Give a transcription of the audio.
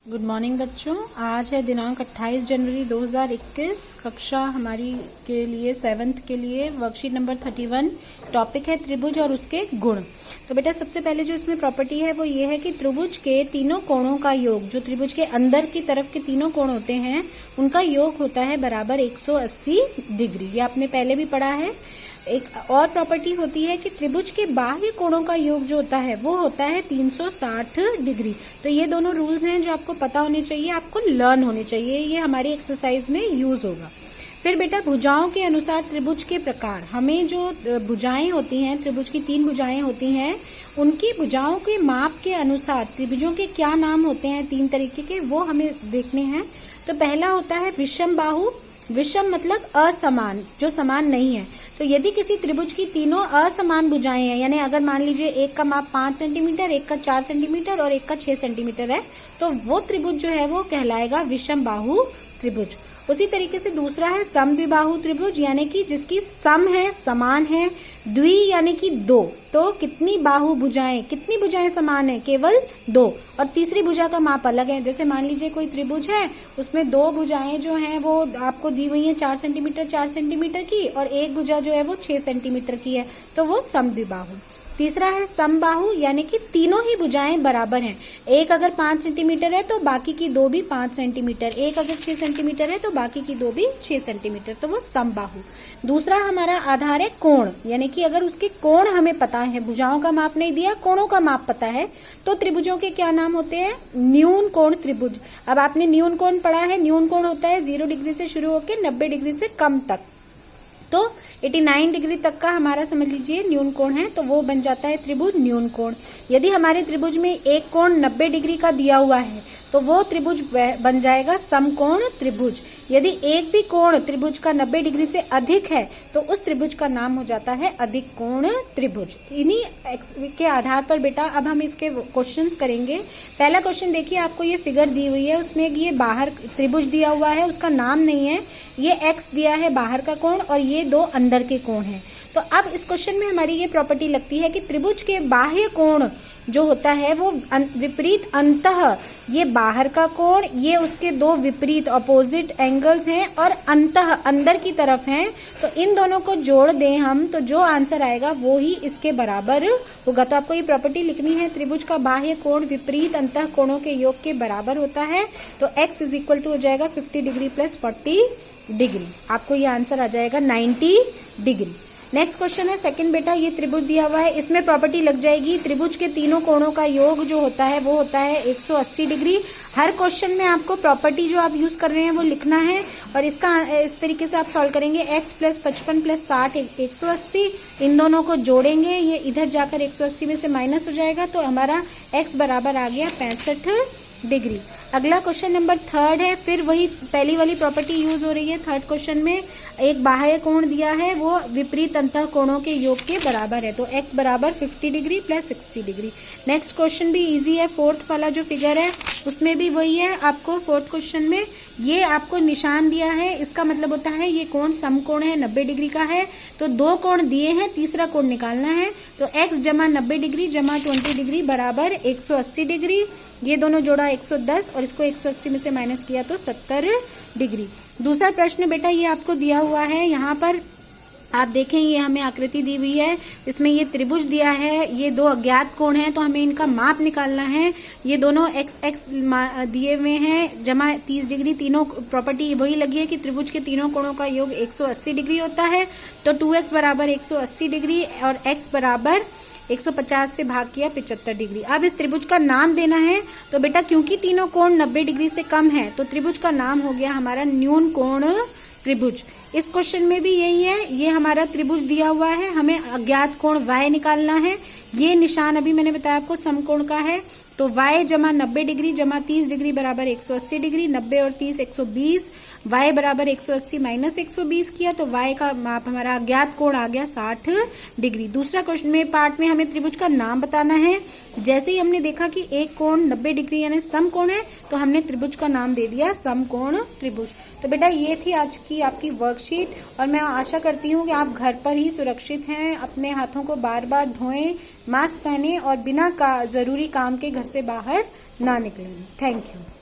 Good morning बच्चों। आज है दिनांक 28 जनवरी 2021। कक्षा हमारी के लिए 7th के लिए वर्कशीट नंबर 31। टॉपिक है त्रिभुज और उसके गुण। तो बेटा सबसे पहले जो इसमें प्रॉपर्टी है वो ये है कि त्रिभुज के तीनों कोणों का योग, जो त्रिभुज के अंदर की तरफ के तीनों कोण होते हैं उनका योग होता है बराबर 180 डिग्री। ये आपने पहले भी पढ़ा है। एक और प्रॉपर्टी होती है कि त्रिभुज के बाह्य कोणों का योग जो होता है वो होता है 360 डिग्री। तो ये दोनों रूल्स हैं जो आपको पता होने चाहिए, आपको लर्न होने चाहिए। ये हमारी एक्सरसाइज में यूज होगा। फिर बेटा भुजाओं के अनुसार त्रिभुज के प्रकार, हमें जो भुजाएं होती हैं, त्रिभुज की 3 भुजाएं होती हैं, उनकी भुजाओं के माप के अनुसार त्रिभुजों के क्या नाम होते हैं 3 तरीके के, वो हमें देखने हैं। तो पहला होता है विषम बाहु। विषम मतलब असमान, जो समान नहीं है। तो यदि किसी त्रिभुज की तीनों असमान भुजाएं हैं, यानी अगर मान लीजिए एक का माप 5 सेंटीमीटर, एक का 4 सेंटीमीटर और एक का 6 सेंटीमीटर है, तो वो त्रिभुज जो है वो कहलाएगा विषम बाहु त्रिभुज। उसी तरीके से दूसरा है समद्विबाहु त्रिभुज, यानी कि जिसकी सम है, समान है। द्वि यानी कि 2, तो कितनी बाहु भुजाएं, कितनी भुजाएं समान है, केवल 2। और तीसरी भुजा का माप अलग है। जैसे मान लीजिए कोई त्रिभुज है, उसमें 2 भुजाएं जो हैं वो आपको दी हुई हैं 4 सेंटीमीटर की, और एक भुजा जो है वो 6 सेंटीमीटर की है, तो वो समद्विबाहु। तीसरा है समबाहु, यानी कि तीनों ही भुजाएं बराबर हैं। एक अगर 5 सेंटीमीटर है तो बाकी की 2 भी 5 सेंटीमीटर, एक अगर 6 सेंटीमीटर है तो बाकी की 2 भी 6 सेंटीमीटर, तो वो समबाहु। दूसरा हमारा आधार है कोण, यानी कि अगर उसके कोण हमें पता है, भुजाओं का माप नहीं दिया, कोणों का माप पता है, तो त्रिभुजों के क्या नाम होते हैं, न्यून कोण त्रिभुज। अब आपने न्यून कोण पढ़ा है, न्यून कोण होता है 0 डिग्री से शुरू होकर 90 डिग्री से कम तक। तो 89 डिग्री तक का हमारा समझ लीजिए न्यून कोण है, तो वो बन जाता है त्रिभुज न्यून कोण। यदि हमारे त्रिभुज में एक कोण 90 डिग्री का दिया हुआ है तो वो त्रिभुज बन जाएगा समकोण त्रिभुज। यदि एक भी कोण त्रिभुज का 90 डिग्री से अधिक है तो उस त्रिभुज का नाम हो जाता है अधिक कोण त्रिभुज। इन्हीं के आधार पर बेटा अब हम इसके क्वेश्चंस करेंगे। पहला क्वेश्चन देखिए, आपको ये फिगर दी हुई है, उसमें ये बाहर त्रिभुज दिया हुआ है, उसका नाम नहीं है, ये x दिया है बाहर का कोण और ये 2 अंदर के कोण है। तो अब इस क्वेश्चन में हमारी ये प्रॉपर्टी लगती है कि त्रिभुज के बाह्य कोण जो होता है वो विपरीत अंतः, ये बाहर का कोण, ये उसके 2 विपरीत अपोजिट एंगल्स हैं और अंतः अंदर की तरफ हैं। तो इन दोनों को जोड़ दें हम, तो जो आंसर आएगा वो ही इसके बराबर होगा। तो आपको ये प्रॉपर्टी लिखनी है, त्रिभुज का बाह्य कोण विपरीत अंतः कोणों के योग के बराबर होता है। तो x इज इक्वल टू हो जाएगा 50 डिग्री प्लस 40 डिग्री। आपको ये आंसर आ जाएगा 90 डिग्री। नेक्स्ट क्वेश्चन है सेकंड बेटा, ये त्रिभुज दिया हुआ है, इसमें प्रॉपर्टी लग जाएगी त्रिभुज के तीनों कोणों का योग जो होता है वो होता है 180 डिग्री। हर क्वेश्चन में आपको प्रॉपर्टी जो आप यूज कर रहे हैं वो लिखना है और इसका इस तरीके से आप सॉल्व करेंगे। x प्लस 55 प्लस 60 180, इन दोनों को जोड़ेंगे, ये इधर जाकर 180 में से माइनस हो जाएगा, तो हमारा x बराबर आ गया 65 डिग्री। अगला क्वेश्चन नंबर 3 है, फिर वही पहली वाली प्रॉपर्टी यूज हो रही है। थर्ड क्वेश्चन में एक बाह्य कोण दिया है, वो विपरीत अंतः कोणों के योग के बराबर है, तो x बराबर 50 degree plus 60 degree. Next question भी इजी है, फोर्थ वाला जो फिगर है उसमें भी वही है। आपको फोर्थ क्वेश्चन में ये आपको निशान दिया है, इसका मतलब होता है ये कोण समकोण है, 90 डिग्री का है, तो 2 कोण दिए हैं, तीसरा कोण निकालना है। तो x जमा 90 डिग्री जमा 20 डिग्री बराबर 180 डिग्री। ये दोनों जोड़ा 110 और इसको 180 में से माइनस किया तो 70 डिग्री। दूसरा प्रश्न बेटा ये आपको दिया हुआ है, यहाँ पर आप देखें ये हमें आकृति दी हुई है, इसमें ये त्रिभुज दिया है, ये 2 अज्ञात कोण हैं, तो हमें इनका माप निकालना है। ये दोनों x दिए हुए हैं जमा 30 डिग्री। तीनों प्रॉपर्टी वही लगी है कि त्रिभुज के तीनों कोणों का योग 180 डिग्री होता है, तो 2x बराबर 180 डिग्री और x बराबर 150 से भाग किया 75 डिग्री। अब इस त्रिभुज का नाम देना है, तो बेटा क्योंकि तीनों कोण 90 डिग्री से कम है तो त्रिभुज का नाम हो गया हमारा न्यून कोण त्रिभुज। इस क्वेश्चन में भी यही है, ये हमारा त्रिभुज दिया हुआ है, हमें अज्ञात कोण y निकालना है। ये निशान अभी मैंने बताया आपको समकोण का है, तो y जमा 90 डिग्री जमा 30 डिग्री बराबर 180 डिग्री, 90 और 30 120, y बराबर 180 माइनस 120 किया, तो y का माप हमारा अज्ञात कोण आ गया 60 डिग्री। दूसरा क्वेश्चन में पार्ट में हमें त्रिभुज का नाम बताना है। जैसे ही हमने देखा कि एक कोण 90 डिग्री यानी समकोण है, तो हमने त्रिभुज का नाम दे दिया समकोण त्रिभुज। तो बेटा ये थी आज की आपकी वर्कशीट, और मैं आशा करती हूँ कि आप घर पर ही सुरक्षित हैं, अपने हाथों को बार बार धोएं, मास्क पहने और बिना जरूरी काम के घर से बाहर ना निकलें। Thank you.